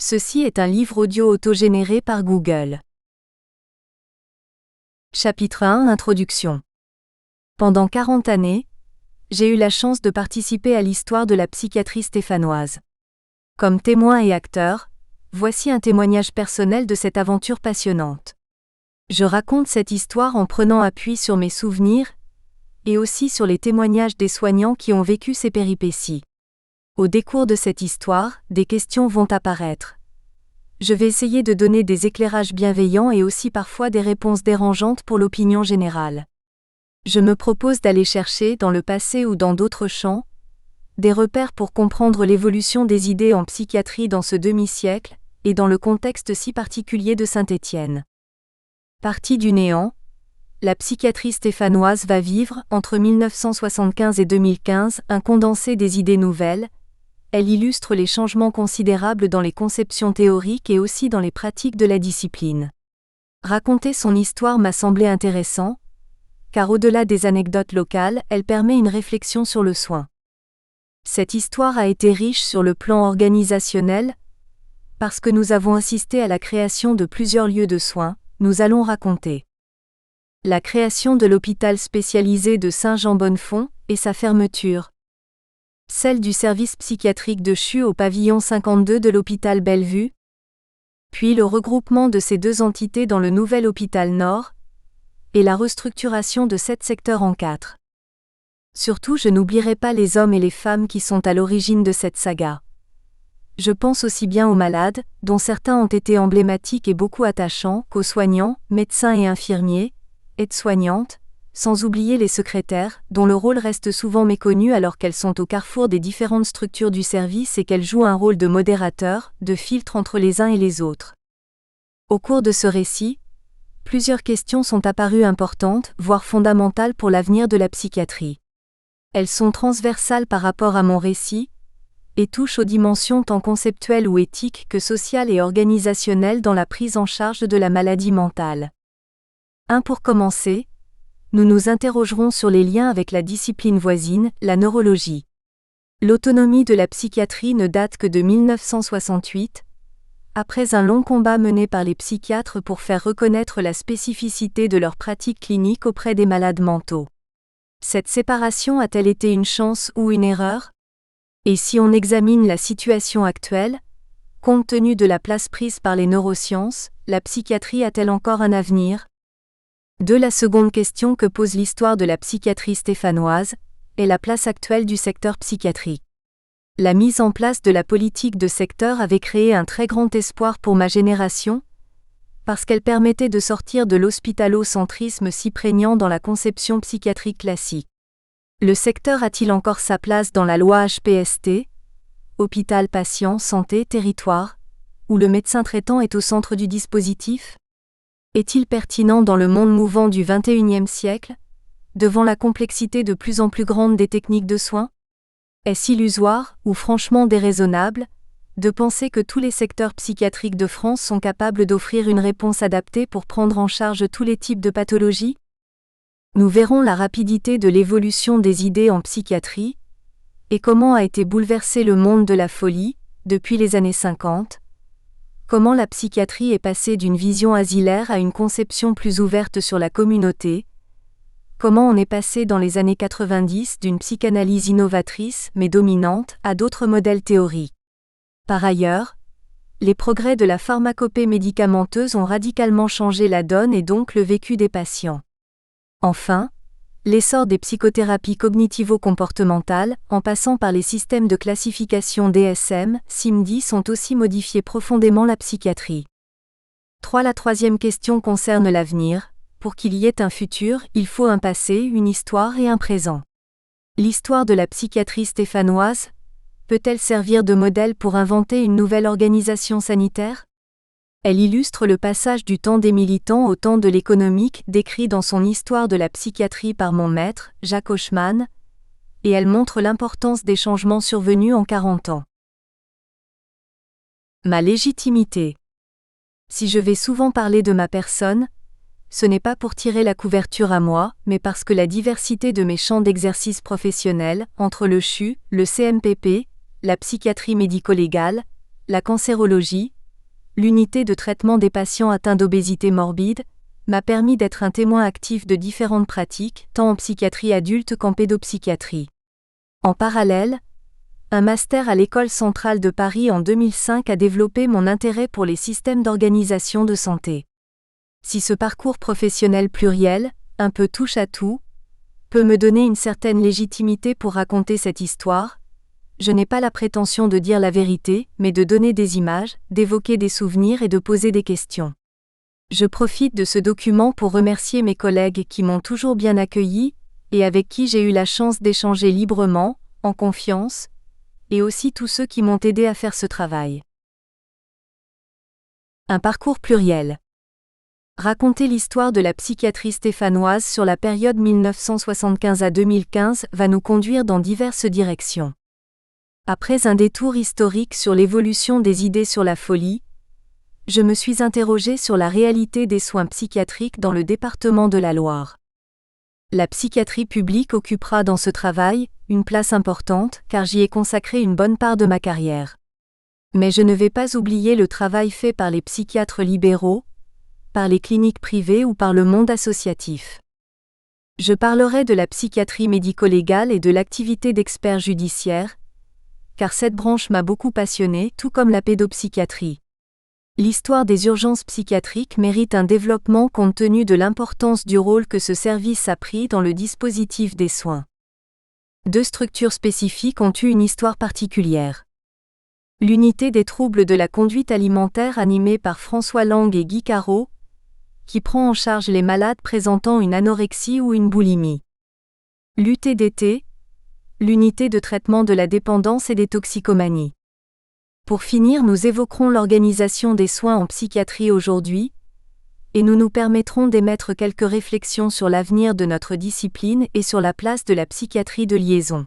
Ceci est un livre audio autogénéré par Google. Chapitre 1 Introduction. Pendant 40 années, j'ai eu la chance de participer à l'histoire de la psychiatrie stéphanoise. Comme témoin et acteur, voici un témoignage personnel de cette aventure passionnante. Je raconte cette histoire en prenant appui sur mes souvenirs et aussi sur les témoignages des soignants qui ont vécu ces péripéties. Au décours de cette histoire, des questions vont apparaître. Je vais essayer de donner des éclairages bienveillants et aussi parfois des réponses dérangeantes pour l'opinion générale. Je me propose d'aller chercher, dans le passé ou dans d'autres champs, des repères pour comprendre l'évolution des idées en psychiatrie dans ce demi-siècle, et dans le contexte si particulier de Saint-Étienne. Partie du néant, la psychiatrie stéphanoise va vivre, entre 1975 et 2015, un condensé des idées nouvelles. Elle illustre les changements considérables dans les conceptions théoriques et aussi dans les pratiques de la discipline. Raconter son histoire m'a semblé intéressant, car au-delà des anecdotes locales, elle permet une réflexion sur le soin. Cette histoire a été riche sur le plan organisationnel, parce que nous avons assisté à la création de plusieurs lieux de soins. Nous allons raconter la création de l'hôpital spécialisé de Saint-Jean-Bonnefond et sa fermeture, celle du service psychiatrique de CHU au pavillon 52 de l'hôpital Bellevue, puis le regroupement de ces deux entités dans le nouvel hôpital Nord, et la restructuration de 7 secteurs en 4. Surtout, je n'oublierai pas les hommes et les femmes qui sont à l'origine de cette saga. Je pense aussi bien aux malades, dont certains ont été emblématiques et beaucoup attachants, qu'aux soignants, médecins et infirmiers, aides-soignantes, sans oublier les secrétaires, dont le rôle reste souvent méconnu alors qu'elles sont au carrefour des différentes structures du service et qu'elles jouent un rôle de modérateur, de filtre entre les uns et les autres. Au cours de ce récit, plusieurs questions sont apparues importantes, voire fondamentales pour l'avenir de la psychiatrie. Elles sont transversales par rapport à mon récit, et touchent aux dimensions tant conceptuelles ou éthiques que sociales et organisationnelles dans la prise en charge de la maladie mentale. Pour commencer, nous nous interrogerons sur les liens avec la discipline voisine, la neurologie. L'autonomie de la psychiatrie ne date que de 1968, après un long combat mené par les psychiatres pour faire reconnaître la spécificité de leurs pratiques cliniques auprès des malades mentaux. Cette séparation a-t-elle été une chance ou une erreur ? Et si on examine la situation actuelle, compte tenu de la place prise par les neurosciences, la psychiatrie a-t-elle encore un avenir ? La seconde question que pose l'histoire de la psychiatrie stéphanoise est la place actuelle du secteur psychiatrique. La mise en place de la politique de secteur avait créé un très grand espoir pour ma génération, parce qu'elle permettait de sortir de l'hospitalo-centrisme si prégnant dans la conception psychiatrique classique. Le secteur a-t-il encore sa place dans la loi HPST, Hôpital Patient Santé Territoire, où le médecin traitant est au centre du dispositif ? Est-il pertinent dans le monde mouvant du XXIe siècle, devant la complexité de plus en plus grande des techniques de soins ? Est-ce illusoire, ou franchement déraisonnable, de penser que tous les secteurs psychiatriques de France sont capables d'offrir une réponse adaptée pour prendre en charge tous les types de pathologies ? Nous verrons la rapidité de l'évolution des idées en psychiatrie, et comment a été bouleversé le monde de la folie, depuis les années 50, comment la psychiatrie est passée d'une vision asilaire à une conception plus ouverte sur la communauté, comment on est passé dans les années 90 d'une psychanalyse innovatrice mais dominante à d'autres modèles théoriques. Par ailleurs, les progrès de la pharmacopée médicamenteuse ont radicalement changé la donne et donc le vécu des patients. Enfin, l'essor des psychothérapies cognitivo-comportementales, en passant par les systèmes de classification DSM, CIMDI sont aussi modifiés profondément la psychiatrie. La troisième question concerne l'avenir. Pour qu'il y ait un futur, il faut un passé, une histoire et un présent. L'histoire de la psychiatrie stéphanoise peut-elle servir de modèle pour inventer une nouvelle organisation sanitaire ? Elle illustre le passage du temps des militants au temps de l'économique décrit dans son Histoire de la psychiatrie par mon maître, Jacques Hochmann, et elle montre l'importance des changements survenus en 40 ans. Ma légitimité. Si je vais souvent parler de ma personne, ce n'est pas pour tirer la couverture à moi, mais parce que la diversité de mes champs d'exercice professionnels, entre le CHU, le CMPP, la psychiatrie médico-légale, la cancérologie, l'unité de traitement des patients atteints d'obésité morbide, m'a permis d'être un témoin actif de différentes pratiques, tant en psychiatrie adulte qu'en pédopsychiatrie. En parallèle, un master à l'École centrale de Paris en 2005 a développé mon intérêt pour les systèmes d'organisation de santé. Si ce parcours professionnel pluriel, un peu touche-à-tout, peut me donner une certaine légitimité pour raconter cette histoire, je n'ai pas la prétention de dire la vérité, mais de donner des images, d'évoquer des souvenirs et de poser des questions. Je profite de ce document pour remercier mes collègues qui m'ont toujours bien accueilli, et avec qui j'ai eu la chance d'échanger librement, en confiance, et aussi tous ceux qui m'ont aidé à faire ce travail. Un parcours pluriel. Raconter l'histoire de la psychiatrie stéphanoise sur la période 1975 à 2015 va nous conduire dans diverses directions. Après un détour historique sur l'évolution des idées sur la folie, je me suis interrogé sur la réalité des soins psychiatriques dans le département de la Loire. La psychiatrie publique occupera dans ce travail une place importante car j'y ai consacré une bonne part de ma carrière. Mais je ne vais pas oublier le travail fait par les psychiatres libéraux, par les cliniques privées ou par le monde associatif. Je parlerai de la psychiatrie médico-légale et de l'activité d'expert judiciaire, car cette branche m'a beaucoup passionné, tout comme la pédopsychiatrie. L'histoire des urgences psychiatriques mérite un développement compte tenu de l'importance du rôle que ce service a pris dans le dispositif des soins. Deux structures spécifiques ont eu une histoire particulière. L'unité des troubles de la conduite alimentaire animée par François Lang et Guy Carreau, qui prend en charge les malades présentant une anorexie ou une boulimie. L'UTDT, l'unité de traitement de la dépendance et des toxicomanies. Pour finir, nous évoquerons l'organisation des soins en psychiatrie aujourd'hui, et nous permettrons d'émettre quelques réflexions sur l'avenir de notre discipline et sur la place de la psychiatrie de liaison.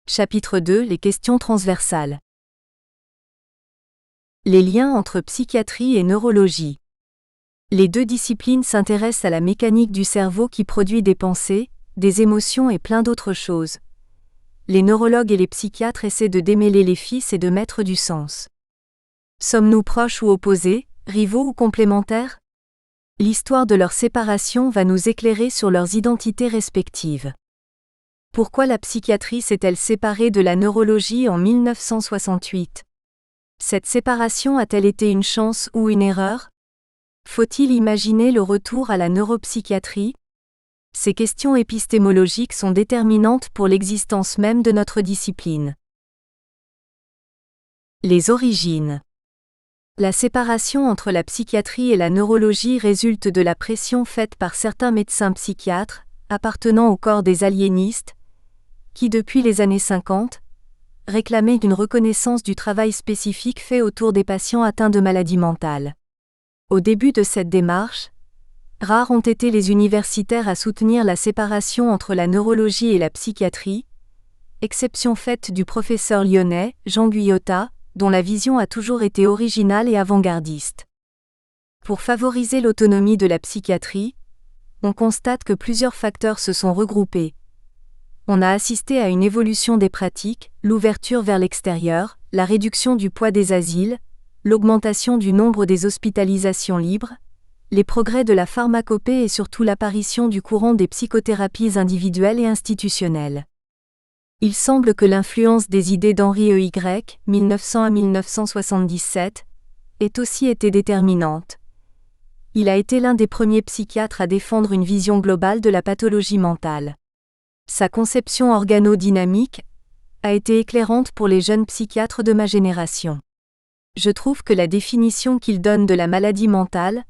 Chapitre 2 : Les questions transversales. Les liens entre psychiatrie et neurologie. Les deux disciplines s'intéressent à la mécanique du cerveau qui produit des pensées, des émotions et plein d'autres choses. Les neurologues et les psychiatres essaient de démêler les fils et de mettre du sens. Sommes-nous proches ou opposés, rivaux ou complémentaires ? L'histoire de leur séparation va nous éclairer sur leurs identités respectives. Pourquoi la psychiatrie s'est-elle séparée de la neurologie en 1968 ? Cette séparation a-t-elle été une chance ou une erreur ? Faut-il imaginer le retour à la neuropsychiatrie ? Ces questions épistémologiques sont déterminantes pour l'existence même de notre discipline. Les origines. La séparation entre la psychiatrie et la neurologie résulte de la pression faite par certains médecins psychiatres, appartenant au corps des aliénistes, qui depuis les années 50, réclamaient une reconnaissance du travail spécifique fait autour des patients atteints de maladies mentales. Au début de cette démarche, rares ont été les universitaires à soutenir la séparation entre la neurologie et la psychiatrie, exception faite du professeur lyonnais, Jean Guyotat, dont la vision a toujours été originale et avant-gardiste. Pour favoriser l'autonomie de la psychiatrie, on constate que plusieurs facteurs se sont regroupés. On a assisté à une évolution des pratiques, l'ouverture vers l'extérieur, la réduction du poids des asiles, l'augmentation du nombre des hospitalisations libres, les progrès de la pharmacopée et surtout l'apparition du courant des psychothérapies individuelles et institutionnelles. Il semble que l'influence des idées d'Henri Ey, 1900 à 1977, ait aussi été déterminante. Il a été l'un des premiers psychiatres à défendre une vision globale de la pathologie mentale. Sa conception organodynamique a été éclairante pour les jeunes psychiatres de ma génération. Je trouve que la définition qu'il donne de la maladie mentale,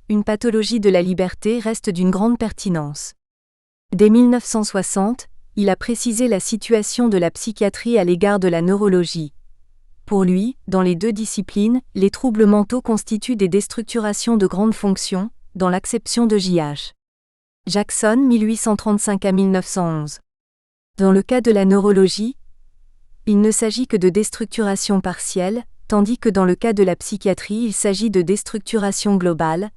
une pathologie de la liberté, reste d'une grande pertinence. Dès 1960, il a précisé la situation de la psychiatrie à l'égard de la neurologie. Pour lui, dans les deux disciplines, les troubles mentaux constituent des déstructurations de grandes fonctions, dans l'acception de J.H. Jackson 1835 à 1911. Dans le cas de la neurologie, il ne s'agit que de déstructuration partielle, tandis que dans le cas de la psychiatrie il s'agit de déstructuration globale.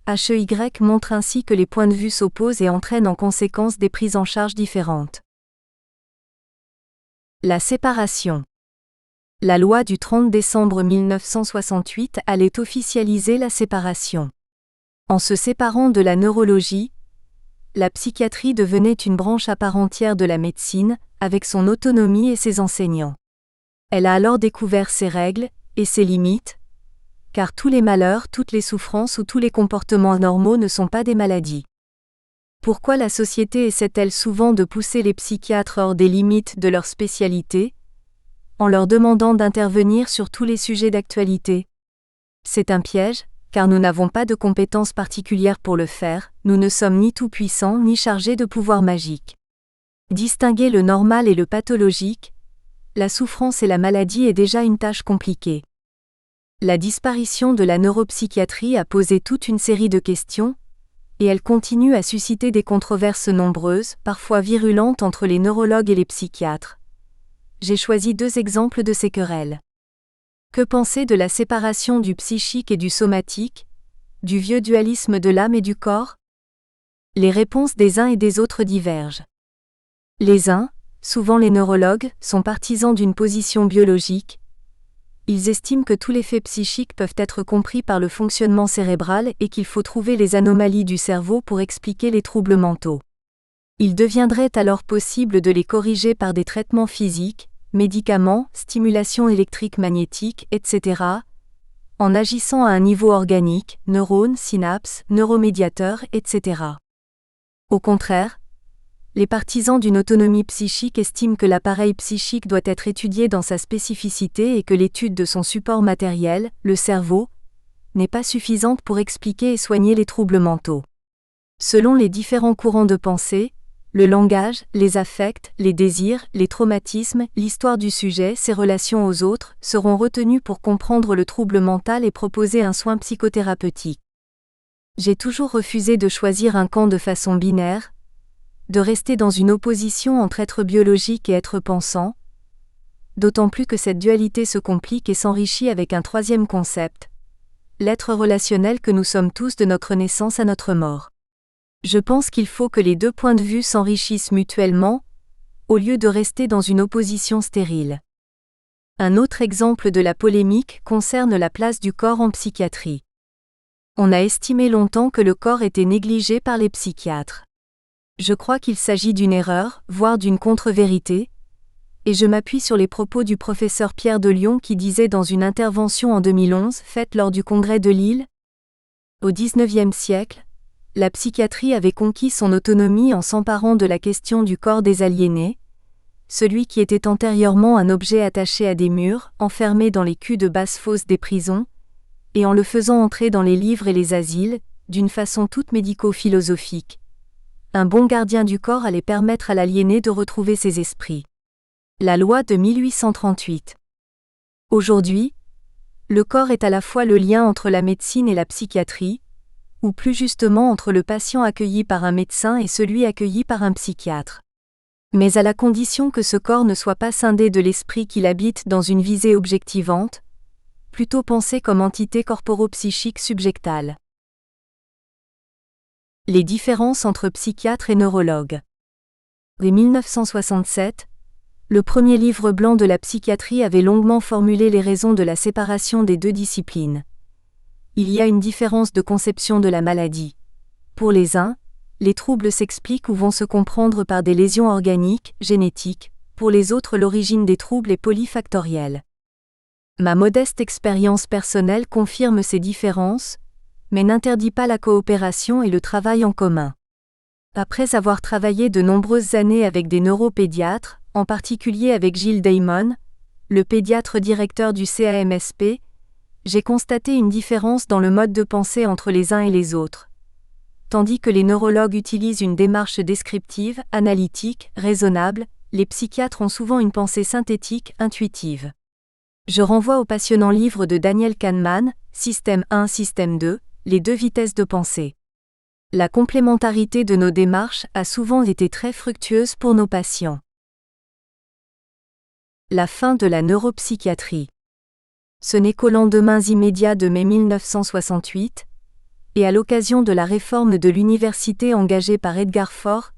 HEY montre ainsi que les points de vue s'opposent et entraînent en conséquence des prises en charge différentes. La séparation. La loi du 30 décembre 1968 allait officialiser la séparation. En se séparant de la neurologie, la psychiatrie devenait une branche à part entière de la médecine, avec son autonomie et ses enseignants. Elle a alors découvert ses règles et ses limites, car tous les malheurs, toutes les souffrances ou tous les comportements anormaux ne sont pas des maladies. Pourquoi la société essaie-t-elle souvent de pousser les psychiatres hors des limites de leur spécialité, en leur demandant d'intervenir sur tous les sujets d'actualité? C'est un piège, car nous n'avons pas de compétences particulières pour le faire, nous ne sommes ni tout-puissants ni chargés de pouvoirs magiques. Distinguer le normal et le pathologique, la souffrance et la maladie est déjà une tâche compliquée. La disparition de la neuropsychiatrie a posé toute une série de questions, et elle continue à susciter des controverses nombreuses, parfois virulentes entre les neurologues et les psychiatres. J'ai choisi 2 exemples de ces querelles. Que penser de la séparation du psychique et du somatique, du vieux dualisme de l'âme et du corps? Les réponses des uns et des autres divergent. Les uns, souvent les neurologues, sont partisans d'une position biologique. Ils estiment que tous les faits psychiques peuvent être compris par le fonctionnement cérébral et qu'il faut trouver les anomalies du cerveau pour expliquer les troubles mentaux. Il deviendrait alors possible de les corriger par des traitements physiques, médicaments, stimulation électrique magnétique, etc., en agissant à un niveau organique, neurones, synapses, neuromédiateurs, etc. Au contraire, les partisans d'une autonomie psychique estiment que l'appareil psychique doit être étudié dans sa spécificité et que l'étude de son support matériel, le cerveau, n'est pas suffisante pour expliquer et soigner les troubles mentaux. Selon les différents courants de pensée, le langage, les affects, les désirs, les traumatismes, l'histoire du sujet, ses relations aux autres, seront retenus pour comprendre le trouble mental et proposer un soin psychothérapeutique. J'ai toujours refusé de choisir un camp de façon binaire, de rester dans une opposition entre être biologique et être pensant, d'autant plus que cette dualité se complique et s'enrichit avec un 3e concept, l'être relationnel que nous sommes tous de notre naissance à notre mort. Je pense qu'il faut que les 2 points de vue s'enrichissent mutuellement, au lieu de rester dans une opposition stérile. Un autre exemple de la polémique concerne la place du corps en psychiatrie. On a estimé longtemps que le corps était négligé par les psychiatres. Je crois qu'il s'agit d'une erreur, voire d'une contre-vérité, et je m'appuie sur les propos du professeur Pierre de Lyon qui disait dans une intervention en 2011 faite lors du congrès de Lille: au XIXe siècle, la psychiatrie avait conquis son autonomie en s'emparant de la question du corps des aliénés, celui qui était antérieurement un objet attaché à des murs, enfermé dans les culs de basse-fosse des prisons, et en le faisant entrer dans les livres et les asiles, d'une façon toute médico-philosophique. Un bon gardien du corps allait permettre à l'aliéné de retrouver ses esprits. La loi de 1838. Aujourd'hui, le corps est à la fois le lien entre la médecine et la psychiatrie, ou plus justement entre le patient accueilli par un médecin et celui accueilli par un psychiatre. Mais à la condition que ce corps ne soit pas scindé de l'esprit qu'il habite dans une visée objectivante, plutôt pensé comme entité corporo-psychique subjectale. Les différences entre psychiatres et neurologues. Dès 1967, le premier livre blanc de la psychiatrie avait longuement formulé les raisons de la séparation des 2 disciplines. Il y a une différence de conception de la maladie. Pour les uns, les troubles s'expliquent ou vont se comprendre par des lésions organiques, génétiques, pour les autres l'origine des troubles est polyfactorielle. Ma modeste expérience personnelle confirme ces différences, mais n'interdit pas la coopération et le travail en commun. Après avoir travaillé de nombreuses années avec des neuropédiatres, en particulier avec Gilles Damon, le pédiatre directeur du CAMSP, j'ai constaté une différence dans le mode de pensée entre les uns et les autres. Tandis que les neurologues utilisent une démarche descriptive, analytique, raisonnable, les psychiatres ont souvent une pensée synthétique, intuitive. Je renvoie au passionnant livre de Daniel Kahneman, Système 1, Système 2, les 2 vitesses de pensée. La complémentarité de nos démarches a souvent été très fructueuse pour nos patients. La fin de la neuropsychiatrie. Ce n'est qu'au lendemain immédiat de mai 1968, et à l'occasion de la réforme de l'université engagée par Edgar Faure,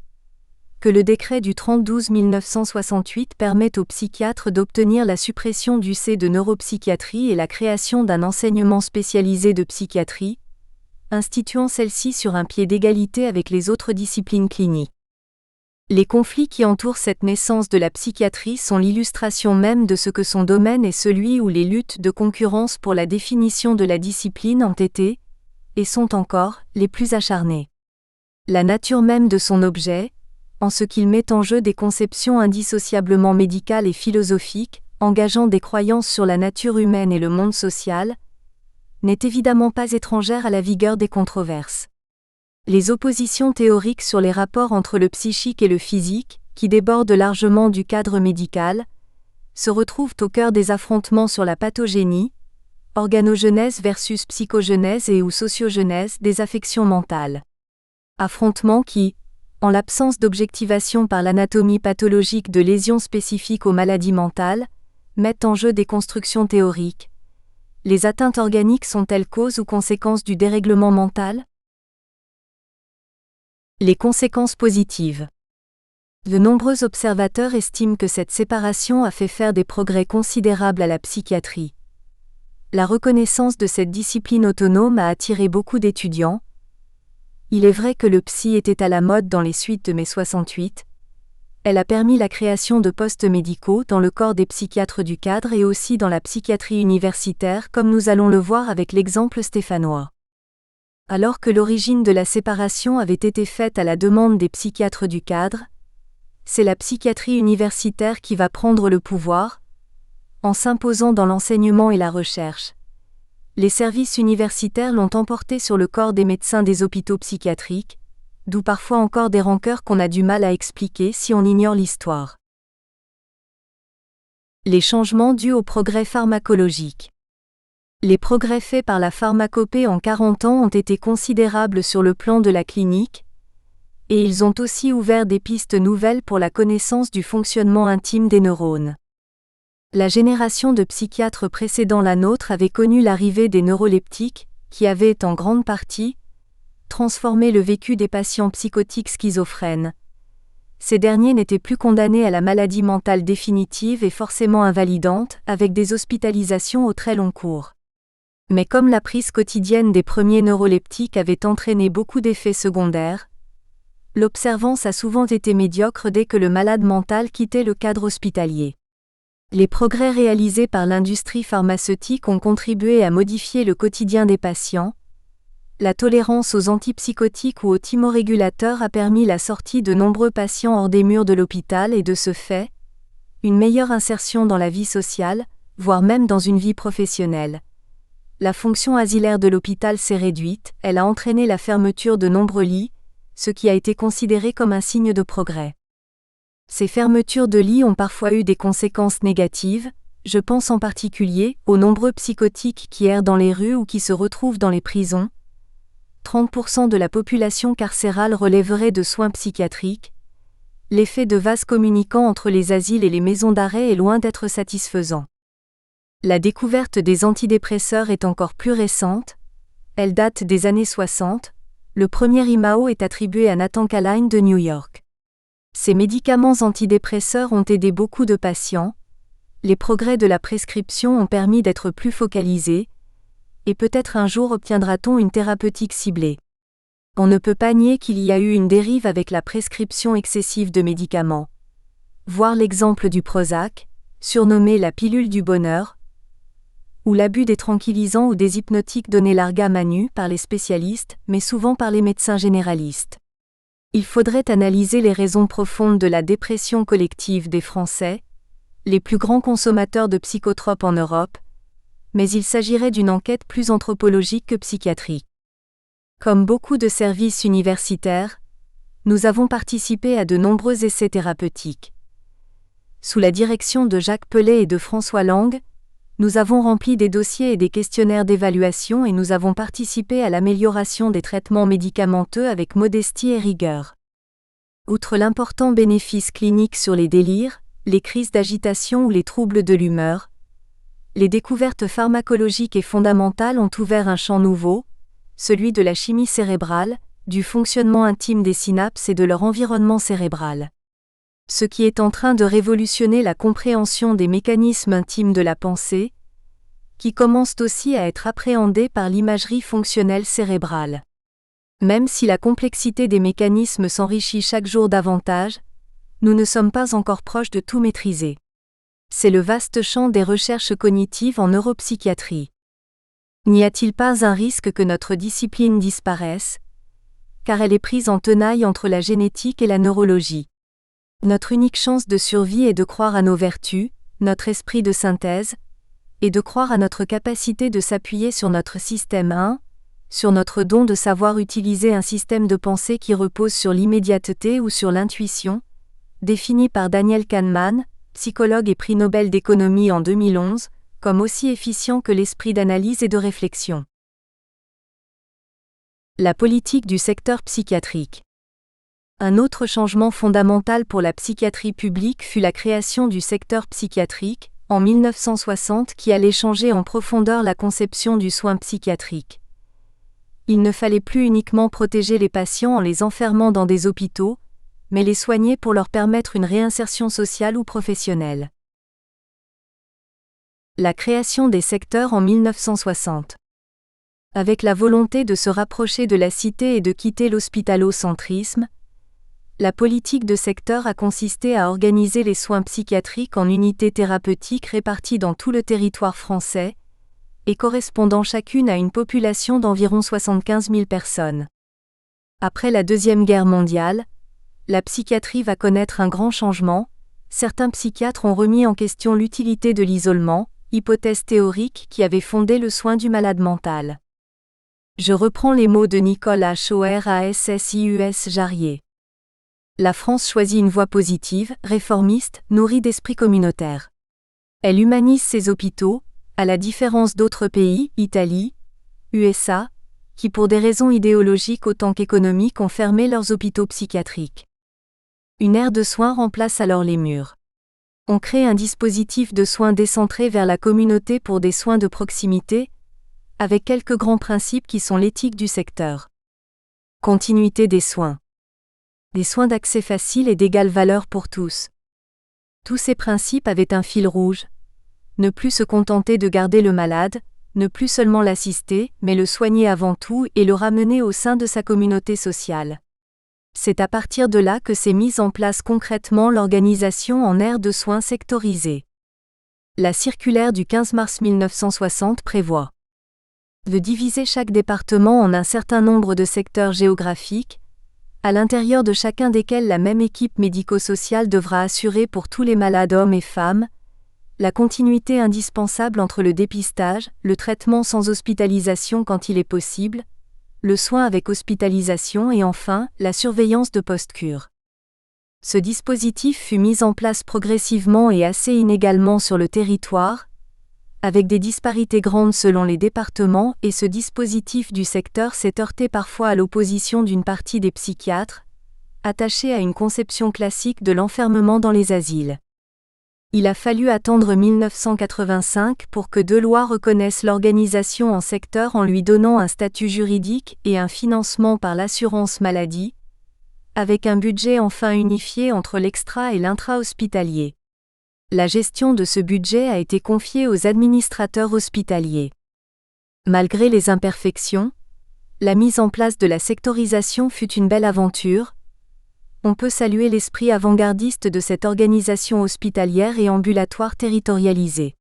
que le décret du 30/12/1968 permet aux psychiatres d'obtenir la suppression du C de neuropsychiatrie et la création d'un enseignement spécialisé de psychiatrie, instituant celle-ci sur un pied d'égalité avec les autres disciplines cliniques. Les conflits qui entourent cette naissance de la psychiatrie sont l'illustration même de ce que son domaine est, celui où les luttes de concurrence pour la définition de la discipline ont été, et sont encore, les plus acharnées. La nature même de son objet, en ce qu'il met en jeu des conceptions indissociablement médicales et philosophiques, engageant des croyances sur la nature humaine et le monde social, n'est évidemment pas étrangère à la vigueur des controverses. Les oppositions théoriques sur les rapports entre le psychique et le physique, qui débordent largement du cadre médical, se retrouvent au cœur des affrontements sur la pathogénie, organogenèse versus psychogenèse et ou sociogenèse des affections mentales. Affrontements qui, en l'absence d'objectivation par l'anatomie pathologique de lésions spécifiques aux maladies mentales, mettent en jeu des constructions théoriques. Les atteintes organiques sont-elles cause ou conséquence du dérèglement mental ? Les conséquences positives. De nombreux observateurs estiment que cette séparation a fait faire des progrès considérables à la psychiatrie. La reconnaissance de cette discipline autonome a attiré beaucoup d'étudiants. Il est vrai que le psy était à la mode dans les suites de mai 68. Elle a permis la création de postes médicaux dans le corps des psychiatres du cadre et aussi dans la psychiatrie universitaire, comme nous allons le voir avec l'exemple stéphanois. Alors que l'origine de la séparation avait été faite à la demande des psychiatres du cadre, c'est la psychiatrie universitaire qui va prendre le pouvoir, en s'imposant dans l'enseignement et la recherche. Les services universitaires l'ont emporté sur le corps des médecins des hôpitaux psychiatriques, d'où parfois encore des rancœurs qu'on a du mal à expliquer si on ignore l'histoire. Les changements dus au progrès pharmacologique. Les progrès faits par la pharmacopée en 40 ans ont été considérables sur le plan de la clinique, et ils ont aussi ouvert des pistes nouvelles pour la connaissance du fonctionnement intime des neurones. La génération de psychiatres précédant la nôtre avait connu l'arrivée des neuroleptiques, qui avaient en grande partie transformé le vécu des patients psychotiques schizophrènes. Ces derniers n'étaient plus condamnés à la maladie mentale définitive et forcément invalidante, avec des hospitalisations au très long cours. Mais comme la prise quotidienne des premiers neuroleptiques avait entraîné beaucoup d'effets secondaires, l'observance a souvent été médiocre dès que le malade mental quittait le cadre hospitalier. Les progrès réalisés par l'industrie pharmaceutique ont contribué à modifier le quotidien des patients. La tolérance aux antipsychotiques ou aux thymorégulateurs a permis la sortie de nombreux patients hors des murs de l'hôpital et de ce fait, une meilleure insertion dans la vie sociale, voire même dans une vie professionnelle. La fonction asilaire de l'hôpital s'est réduite, elle a entraîné la fermeture de nombreux lits, ce qui a été considéré comme un signe de progrès. Ces fermetures de lits ont parfois eu des conséquences négatives, je pense en particulier aux nombreux psychotiques qui errent dans les rues ou qui se retrouvent dans les prisons. 30% de la population carcérale relèverait de soins psychiatriques. L'effet de vase communicant entre les asiles et les maisons d'arrêt est loin d'être satisfaisant. La découverte des antidépresseurs est encore plus récente. Elle date des années 60. Le premier IMAO est attribué à Nathan Caline de New York. Ces médicaments antidépresseurs ont aidé beaucoup de patients. Les progrès de la prescription ont permis d'être plus focalisés, et peut-être un jour obtiendra-t-on une thérapeutique ciblée. On ne peut pas nier qu'il y a eu une dérive avec la prescription excessive de médicaments. Voir l'exemple du Prozac, surnommé la pilule du bonheur, ou l'abus des tranquillisants ou des hypnotiques donnés larga manu par les spécialistes, mais souvent par les médecins généralistes. Il faudrait analyser les raisons profondes de la dépression collective des Français, les plus grands consommateurs de psychotropes en Europe, mais il s'agirait d'une enquête plus anthropologique que psychiatrique. Comme beaucoup de services universitaires, nous avons participé à de nombreux essais thérapeutiques. Sous la direction de Jacques Pellet et de François Lang, nous avons rempli des dossiers et des questionnaires d'évaluation et nous avons participé à l'amélioration des traitements médicamenteux avec modestie et rigueur. Outre l'important bénéfice clinique sur les délires, les crises d'agitation ou les troubles de l'humeur, les découvertes pharmacologiques et fondamentales ont ouvert un champ nouveau, celui de la chimie cérébrale, du fonctionnement intime des synapses et de leur environnement cérébral. Ce qui est en train de révolutionner la compréhension des mécanismes intimes de la pensée, qui commencent aussi à être appréhendés par l'imagerie fonctionnelle cérébrale. Même si la complexité des mécanismes s'enrichit chaque jour davantage, nous ne sommes pas encore proches de tout maîtriser. C'est le vaste champ des recherches cognitives en neuropsychiatrie. N'y a-t-il pas un risque que notre discipline disparaisse, car elle est prise en tenaille entre la génétique et la neurologie? Notre unique chance de survie est de croire à nos vertus, notre esprit de synthèse, et de croire à notre capacité de s'appuyer sur notre système 1, sur notre don de savoir utiliser un système de pensée qui repose sur l'immédiateté ou sur l'intuition, défini par Daniel Kahneman, psychologue et prix Nobel d'économie en 2011, comme aussi efficient que l'esprit d'analyse et de réflexion. La politique du secteur psychiatrique. Un autre changement fondamental pour la psychiatrie publique fut la création du secteur psychiatrique, en 1960, qui allait changer en profondeur la conception du soin psychiatrique. Il ne fallait plus uniquement protéger les patients en les enfermant dans des hôpitaux, mais les soigner pour leur permettre une réinsertion sociale ou professionnelle. La création des secteurs en 1960. Avec la volonté de se rapprocher de la cité et de quitter l'hospitalocentrisme, la politique de secteur a consisté à organiser les soins psychiatriques en unités thérapeutiques réparties dans tout le territoire français, et correspondant chacune à une population d'environ 75 000 personnes. Après la Deuxième Guerre mondiale, la psychiatrie va connaître un grand changement. Certains psychiatres ont remis en question l'utilité de l'isolement, hypothèse théorique qui avait fondé le soin du malade mental. Je reprends les mots de Nicole Horassius Jarrier. La France choisit une voie positive, réformiste, nourrie d'esprit communautaire. Elle humanise ses hôpitaux, à la différence d'autres pays, Italie, USA, qui pour des raisons idéologiques autant qu'économiques ont fermé leurs hôpitaux psychiatriques. Une aire de soins remplace alors les murs. On crée un dispositif de soins décentré vers la communauté pour des soins de proximité, avec quelques grands principes qui sont l'éthique du secteur. Continuité des soins. Des soins d'accès facile et d'égale valeur pour tous. Tous ces principes avaient un fil rouge. Ne plus se contenter de garder le malade, ne plus seulement l'assister, mais le soigner avant tout et le ramener au sein de sa communauté sociale. C'est à partir de là que s'est mise en place concrètement l'organisation en aires de soins sectorisées. La circulaire du 15 mars 1960 prévoit de diviser chaque département en un certain nombre de secteurs géographiques, à l'intérieur de chacun desquels la même équipe médico-sociale devra assurer pour tous les malades hommes et femmes la continuité indispensable entre le dépistage, le traitement sans hospitalisation quand il est possible, le soin avec hospitalisation et enfin, la surveillance de post-cure. Ce dispositif fut mis en place progressivement et assez inégalement sur le territoire, avec des disparités grandes selon les départements, et ce dispositif du secteur s'est heurté parfois à l'opposition d'une partie des psychiatres, attachés à une conception classique de l'enfermement dans les asiles. Il a fallu attendre 1985 pour que deux lois reconnaissent l'organisation en secteur en lui donnant un statut juridique et un financement par l'assurance maladie, avec un budget enfin unifié entre l'extra et l'intra-hospitalier. La gestion de ce budget a été confiée aux administrateurs hospitaliers. Malgré les imperfections, la mise en place de la sectorisation fut une belle aventure. On peut saluer l'esprit avant-gardiste de cette organisation hospitalière et ambulatoire territorialisée.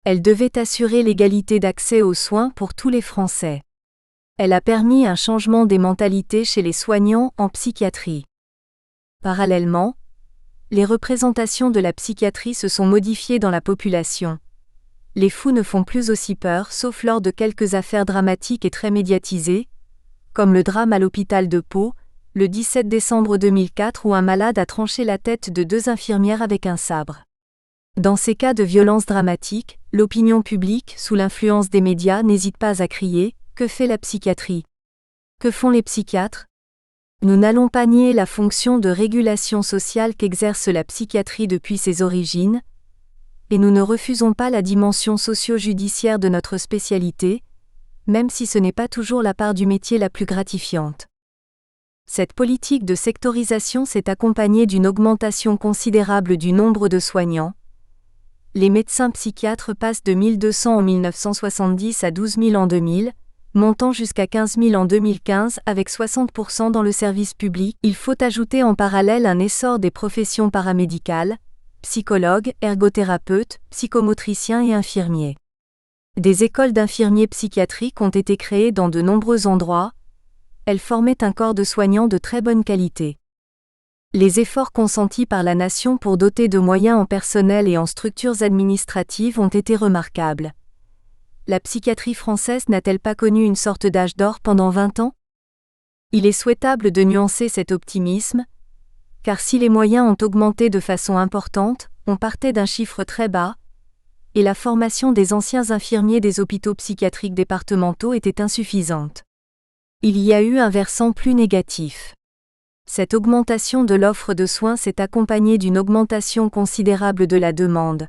Elle devait assurer l'égalité d'accès aux soins pour tous les Français. Elle a permis un changement des mentalités chez les soignants en psychiatrie. Parallèlement, les représentations de la psychiatrie se sont modifiées dans la population. Les fous ne font plus aussi peur sauf lors de quelques affaires dramatiques et très médiatisées, comme le drame à l'hôpital de Pau, le 17 décembre 2004 où un malade a tranché la tête de deux infirmières avec un sabre. Dans ces cas de violence dramatique, l'opinion publique, sous l'influence des médias, n'hésite pas à crier « Que fait la psychiatrie ? Que font les psychiatres ?» Nous n'allons pas nier la fonction de régulation sociale qu'exerce la psychiatrie depuis ses origines, et nous ne refusons pas la dimension socio-judiciaire de notre spécialité, même si ce n'est pas toujours la part du métier la plus gratifiante. Cette politique de sectorisation s'est accompagnée d'une augmentation considérable du nombre de soignants. Les médecins psychiatres passent de 1200 en 1970 à 12 000 en 2000, montant jusqu'à 15 000 en 2015 avec 60% dans le service public. Il faut ajouter en parallèle un essor des professions paramédicales, psychologues, ergothérapeutes, psychomotriciens et infirmiers. Des écoles d'infirmiers psychiatriques ont été créées dans de nombreux endroits. Elles formaient un corps de soignants de très bonne qualité. Les efforts consentis par la nation pour doter de moyens en personnel et en structures administratives ont été remarquables. La psychiatrie française n'a-t-elle pas connu une sorte d'âge d'or pendant 20 ans ? Il est souhaitable de nuancer cet optimisme, car si les moyens ont augmenté de façon importante, on partait d'un chiffre très bas, et la formation des anciens infirmiers des hôpitaux psychiatriques départementaux était insuffisante. Il y a eu un versant plus négatif. Cette augmentation de l'offre de soins s'est accompagnée d'une augmentation considérable de la demande.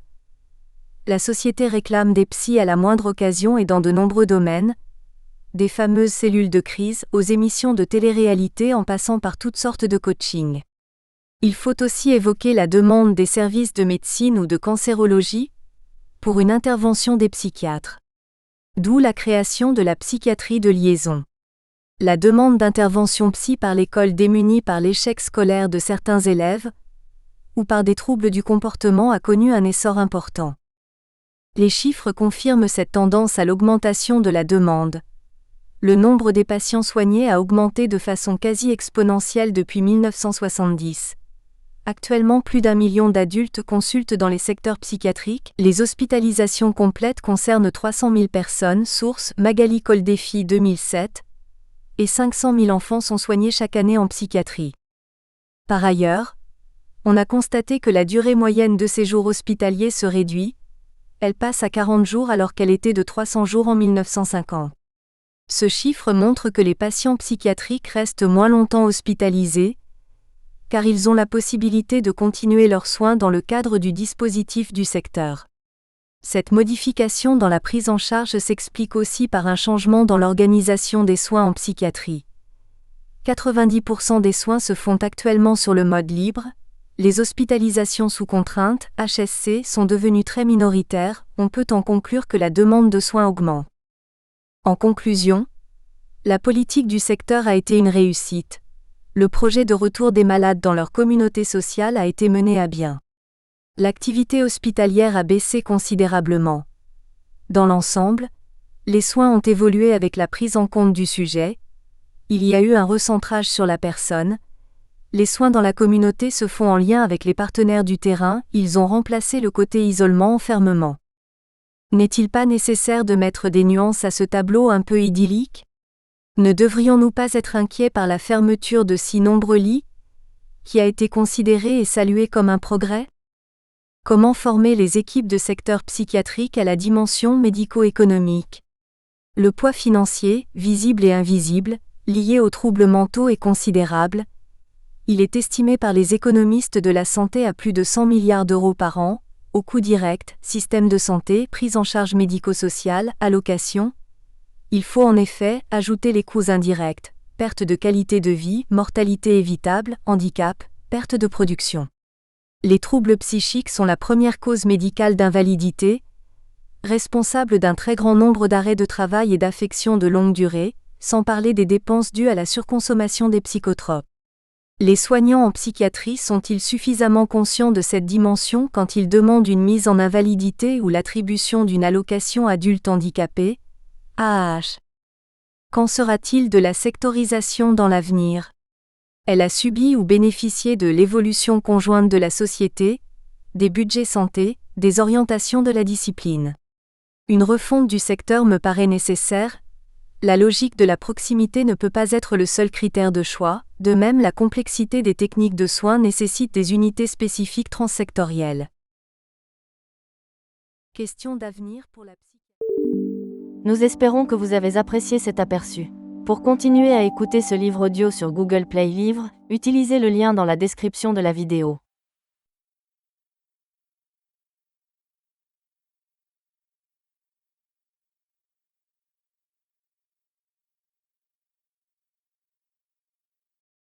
La société réclame des psys à la moindre occasion et dans de nombreux domaines, des fameuses cellules de crise aux émissions de télé-réalité en passant par toutes sortes de coaching. Il faut aussi évoquer la demande des services de médecine ou de cancérologie pour une intervention des psychiatres. D'où la création de la psychiatrie de liaison. La demande d'intervention psy par l'école démunie par l'échec scolaire de certains élèves ou par des troubles du comportement a connu un essor important. Les chiffres confirment cette tendance à l'augmentation de la demande. Le nombre des patients soignés a augmenté de façon quasi exponentielle depuis 1970. Actuellement, plus d'1 million d'adultes consultent dans les secteurs psychiatriques. Les hospitalisations complètes concernent 300 000 personnes, source Magali Coldefy 2007, et 500 000 enfants sont soignés chaque année en psychiatrie. Par ailleurs, on a constaté que la durée moyenne de séjour hospitalier se réduit. Elle passe à 40 jours alors qu'elle était de 300 jours en 1950. Ce chiffre montre que les patients psychiatriques restent moins longtemps hospitalisés, car ils ont la possibilité de continuer leurs soins dans le cadre du dispositif du secteur. Cette modification dans la prise en charge s'explique aussi par un changement dans l'organisation des soins en psychiatrie. 90% des soins se font actuellement sur le mode libre. Les hospitalisations sous contrainte, HSC, sont devenues très minoritaires, on peut en conclure que la demande de soins augmente. En conclusion, la politique du secteur a été une réussite. Le projet de retour des malades dans leur communauté sociale a été mené à bien. L'activité hospitalière a baissé considérablement. Dans l'ensemble, les soins ont évolué avec la prise en compte du sujet. Il y a eu un recentrage sur la personne. Les soins dans la communauté se font en lien avec les partenaires du terrain, ils ont remplacé le côté isolement-enfermement. N'est-il pas nécessaire de mettre des nuances à ce tableau un peu idyllique ? Ne devrions-nous pas être inquiets par la fermeture de si nombreux lits, qui a été considérée et saluée comme un progrès ? Comment former les équipes de secteur psychiatrique à la dimension médico-économique ? Le poids financier, visible et invisible, lié aux troubles mentaux est considérable. Il est estimé par les économistes de la santé à plus de 100 milliards d'euros par an, aux coûts directs, système de santé, prise en charge médico-sociale, allocations. Il faut en effet ajouter les coûts indirects, perte de qualité de vie, mortalité évitable, handicap, perte de production. Les troubles psychiques sont la première cause médicale d'invalidité, responsable d'un très grand nombre d'arrêts de travail et d'affections de longue durée, sans parler des dépenses dues à la surconsommation des psychotropes. Les soignants en psychiatrie sont-ils suffisamment conscients de cette dimension quand ils demandent une mise en invalidité ou l'attribution d'une allocation adulte handicapé, AAH? Qu'en sera-t-il de la sectorisation dans l'avenir? Elle a subi ou bénéficié de l'évolution conjointe de la société, des budgets santé, des orientations de la discipline. Une refonte du secteur me paraît nécessaire. La logique de la proximité ne peut pas être le seul critère de choix, de même la complexité des techniques de soins nécessite des unités spécifiques transsectorielles. Question d'avenir pour la psychiatrie. Nous espérons que vous avez apprécié cet aperçu. Pour continuer à écouter ce livre audio sur Google Play Livres, utilisez le lien dans la description de la vidéo.